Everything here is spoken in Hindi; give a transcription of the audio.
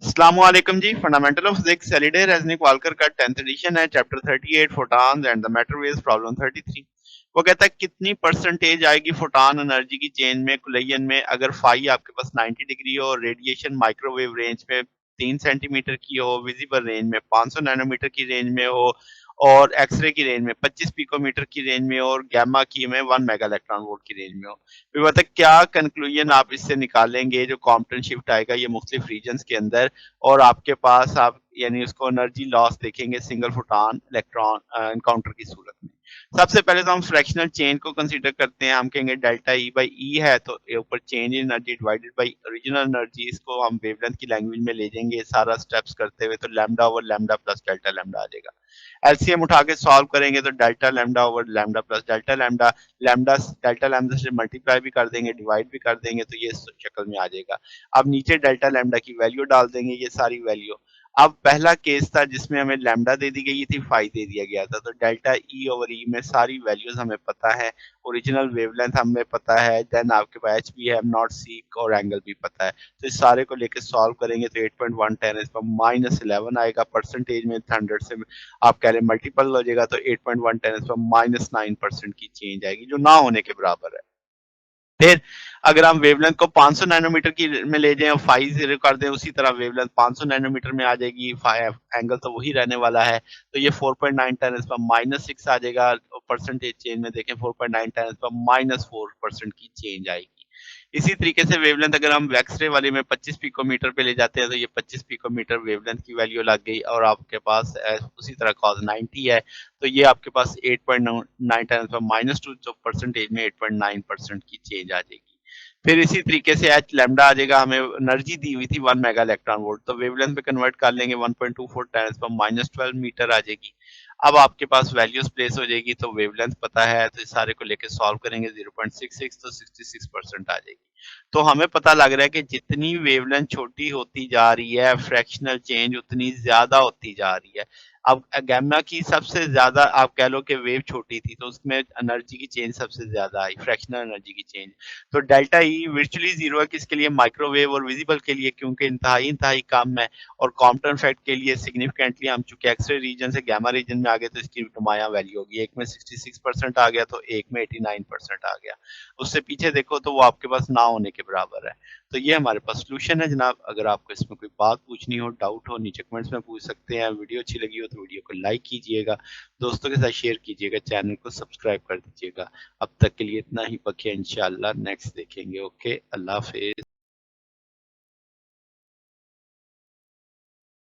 अस्सलामुअलैकुम जी। Fundamental of physics Halliday Resnick Walker का 10th एडिशन है, chapter 38 photons and the matter waves, problem 33। वो कहता है कितनी परसेंटेज आएगी फोटॉन एनर्जी की चेंज में कुलैयन में अगर फाई आपके पास 90 डिग्री हो, रेडिएशन माइक्रोवेव रेंज में 3 सेंटीमीटर की हो, विजिबल रेंज में 500 नैनोमीटर की रेंज में हो और एक्सरे की रेंज में 25 पिकोमीटर की रेंज में और गामा की में 1 मेगा इलेक्ट्रॉन वोल्ट की रेंज में हो। फिर बता क्या कंक्लूजन आप इससे निकालेंगे जो कॉम्पटन शिफ्ट आएगा ये मुख्तलिफ रीजन्स के अंदर और आपके पास आप यानी उसको एनर्जी लॉस देखेंगे सिंगल फोटॉन इलेक्ट्रॉन एनकाउंटर की सूरत में। सबसे पहले तो हम फ्रैक्शनल चेंज को कंसीडर करते हैं। हम कहेंगे डेल्टा ई बाई ई है तो ये ऊपर change in energy divided by original energy, इसको हम वेवलेंथ की लैंग्वेज में ले जाएंगे सारा स्टेप्स करते हुए, तो lambda over lambda plus delta lambda आ जाएगा। एलसीएम उठा के सॉल्व करेंगे तो delta lambda over lambda plus delta lambda, lambda delta lambda से मल्टीप्लाई भी कर देंगे, डिवाइड भी कर देंगे, तो ये शक्ल में आ जाएगा। अब नीचे डेल्टा लैम्डा की वैल्यू डाल देंगे, ये सारी वैल्यू। अब पहला केस था जिसमें हमें लैम्डा दे दी गई थी, फाई दे दिया गया था, तो डेल्टा ई ओवर ई में सारी वैल्यूज हमें पता है, ओरिजिनल वेवलेंथ हमें पता है, देन आपके पास एच बी एम नॉट सी और एंगल भी पता है। तो इस सारे को लेके सॉल्व करेंगे तो 8.110 इस पर -11 आएगा, परसेंटेज में 100 से आप कह रहे हैं मल्टीपल हो जाएगा तो 8.110 इस पर -9% की चेंज आएगी जो ना होने के बराबर है। फिर अगर हम वेवलेंथ को 500 नैनोमीटर की में ले जाएं और फाई जीरो कर दें, उसी तरह वेवलेंथ 500 नैनोमीटर में आ जाएगी, एंगल तो वही रहने वाला है, तो ये 4.910 इस पर -6 आ जाएगा। परसेंटेज चेंज में देखें 4.910 इस पर -4% की चेंज आएगी। इसी तरीके से वेवलेंथ अगर हम एक्सरे वाले में 25 पिकोमीटर पे ले जाते हैं तो ये 25 पिकोमीटर वेवलेंथ की वैल्यू लग गई और आपके पास उसी तरह कॉस 90 है, तो ये आपके पास 8.9 -2 जो परसेंटेज में 8.9% की चेंज आ जाएगी। फिर इसी तरीके से एच लैम्डा आ जाएगा, हमें एनर्जी दी हुई थी 1 मेगा इलेक्ट्रॉन वोल्ट, तो वेवलेंथ पे कन्वर्ट कर लेंगे 1.24 टाइम्स पर -12 मीटर आ जाएगी। अब आपके पास वैल्यूज प्लेस हो जाएगी तो वेवलेंथ पता है, तो इस सारे को लेके सॉल्व करेंगे 0.66 तो 66% आ जाएगी। तो हमें पता लग रहा है कि जितनी वेवलेंथ छोटी होती जा रही है फ्रैक्शनल चेंज उतनी ज्यादा होती जा रही है। अब गैमा की सबसे ज्यादा आप कह लो कि वेव छोटी थी तो उसमें एनर्जी की चेंज सबसे ज्यादा आई, फ्रैक्शनल एनर्जी की चेंज। तो डेल्टा ई वर्चुअली जीरो है किसके लिए, माइक्रोवेव और विजिबल के लिए, क्योंकि इंतहाई कम है। और कॉम्पटन इफेक्ट के लिए सिग्निफिकेंटली हम चूंकि एक्सरे रीजन से गामा रीजन में आ गए तो इसकी नुमाया वैल्यू होगी, एक में 66% आ गया तो एक में 89% आ गया। उससे पीछे देखो तो वो आपके पास ना होने के बराबर है। तो ये हमारे पास सोल्यूशन है जनाब। अगर आपको इसमें कोई बात पूछनी हो, डाउट हो, नीचे कमेंट्स में पूछ सकते हैं। वीडियो अच्छी लगी हो तो वीडियो को लाइक कीजिएगा, दोस्तों के साथ शेयर कीजिएगा, चैनल को सब्सक्राइब कर दीजिएगा। अब तक के लिए इतना ही, पक्के इंशाल्लाह नेक्स्ट देखेंगे। ओके, अल्लाह हाफिज।